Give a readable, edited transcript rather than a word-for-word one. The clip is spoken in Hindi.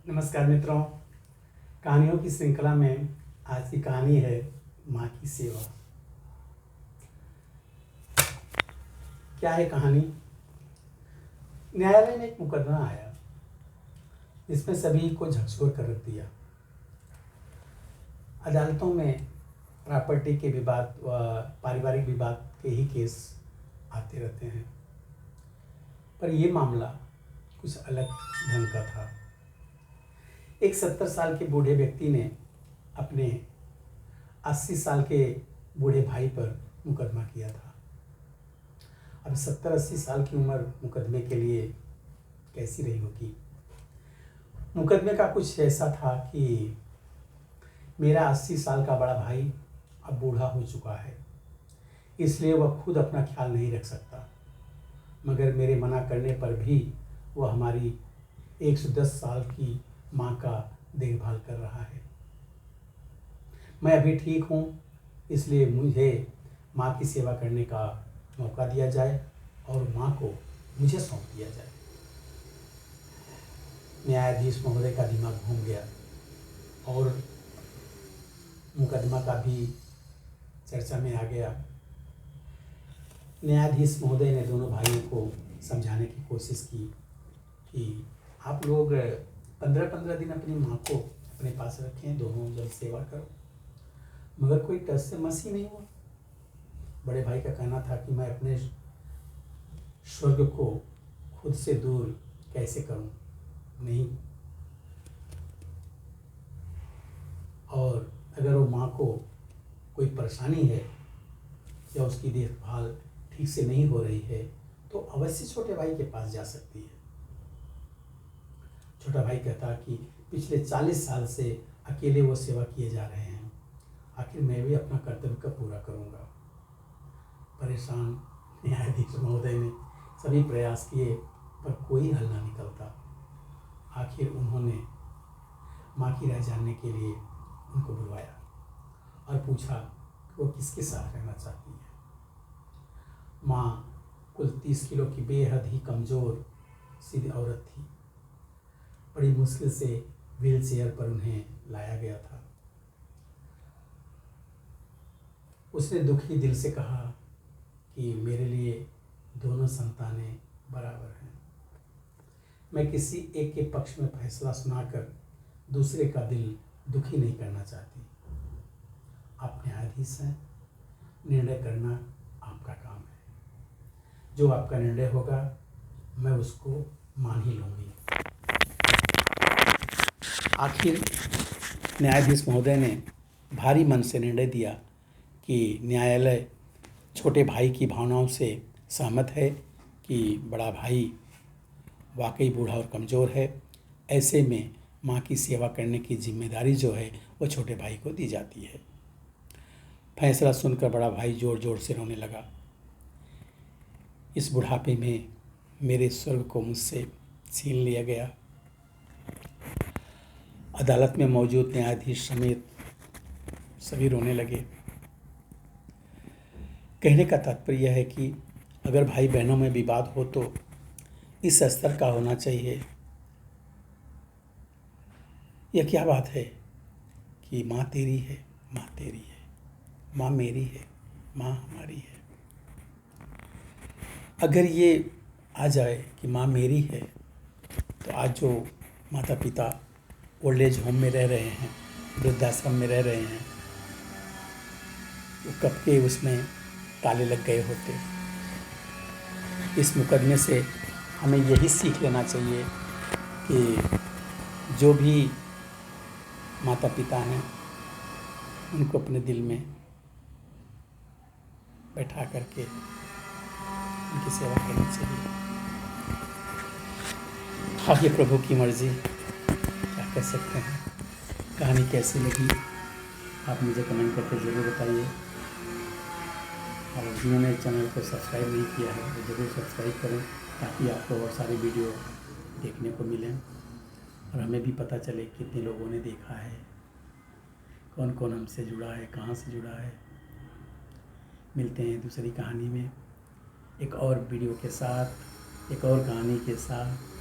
नमस्कार मित्रों, कहानियों की श्रृंखला में आज की कहानी है माँ की सेवा। क्या है कहानी? न्यायालय में एक मुकदमा आया जिसमें सभी को झकझोर कर रख दिया। अदालतों में प्रॉपर्टी के विवाद व पारिवारिक विवाद के ही केस आते रहते हैं, पर यह मामला कुछ अलग ढंग का था। एक 70 साल के बूढ़े व्यक्ति ने अपने 80 साल के बूढ़े भाई पर मुकदमा किया था। अब 70-80 साल की उम्र मुकदमे के लिए कैसी रही होगी? मुकदमे का कुछ ऐसा था कि मेरा 80 साल का बड़ा भाई अब बूढ़ा हो चुका है, इसलिए वह खुद अपना ख्याल नहीं रख सकता, मगर मेरे मना करने पर भी वह हमारी 110 साल की माँ का देखभाल कर रहा है। मैं अभी ठीक हूँ, इसलिए मुझे माँ की सेवा करने का मौका दिया जाए और माँ को मुझे सौंप दिया जाए। न्यायाधीश महोदय का दिमाग घूम गया और मुकदमा का भी चर्चा में आ गया। न्यायाधीश महोदय ने दोनों भाइयों को समझाने की कोशिश की कि आप लोग 15-15 दिन अपनी माँ को अपने पास रखें, दोनों जब सेवा करो, मगर कोई टस से मस ही नहीं हुआ। बड़े भाई का कहना था कि मैं अपने स्वर्ग को खुद से दूर कैसे करूं, नहीं। और अगर वो माँ को कोई परेशानी है या उसकी देखभाल ठीक से नहीं हो रही है तो अवश्य छोटे भाई के पास जा सकती है। छोटा भाई कहता कि पिछले 40 साल से अकेले वो सेवा किए जा रहे हैं, आखिर मैं भी अपना कर्तव्य कब पूरा करूंगा। परेशान न्यायाधीश महोदय ने सभी प्रयास किए पर कोई हल ना निकलता। आखिर उन्होंने माँ की राय जानने के लिए उनको बुलवाया और पूछा कि वो किसके साथ रहना चाहती है। माँ कुल 30 किलो की बेहद ही कमज़ोर सीधी औरत थी। बड़ी मुश्किल से व्हील चेयर पर उन्हें लाया गया था। उसने दुखी दिल से कहा कि मेरे लिए दोनों संतानें बराबर हैं। मैं किसी एक के पक्ष में फैसला सुनाकर दूसरे का दिल दुखी नहीं करना चाहती। आप न्यायाधीश हैं, निर्णय करना आपका काम है। जो आपका निर्णय होगा मैं उसको मान ही लूँगी। आखिर न्यायाधीश महोदय ने भारी मन से निर्णय दिया कि न्यायालय छोटे भाई की भावनाओं से सहमत है कि बड़ा भाई वाकई बूढ़ा और कमज़ोर है। ऐसे में माँ की सेवा करने की जिम्मेदारी जो है वो छोटे भाई को दी जाती है। फैसला सुनकर बड़ा भाई ज़ोर ज़ोर से रोने लगा। इस बुढ़ापे में मेरे स्वर्ग को मुझसे छीन लिया गया। अदालत में मौजूद न्यायाधीश समेत सभी रोने लगे। कहने का तात्पर्य यह है कि अगर भाई बहनों में विवाद हो तो इस स्तर का होना चाहिए। यह क्या बात है कि माँ तेरी है, माँ तेरी है, माँ मेरी है, माँ हमारी है। अगर ये आ जाए कि माँ मेरी है तो आज जो माता पिता ओल्ड एज होम में रह रहे हैं, वृद्धाश्रम में रह रहे हैं, वो कब के उसमें ताले लग गए होते। इस मुकदमे से हमें यही सीख लेना चाहिए कि जो भी माता पिता हैं उनको अपने दिल में बैठा करके उनकी सेवा करनी चाहिए। आगे प्रभु की मर्जी, क्या कह सकते हैं। कहानी कैसी लगी आप मुझे कमेंट करके ज़रूर बताइए। और जिन्होंने चैनल को सब्सक्राइब नहीं किया है वो ज़रूर सब्सक्राइब करें ताकि आपको और सारी वीडियो देखने को मिलें और हमें भी पता चले कितने लोगों ने देखा है, कौन कौन हमसे जुड़ा है, कहाँ से जुड़ा है। मिलते हैं दूसरी कहानी में एक और वीडियो के साथ, एक और कहानी के साथ।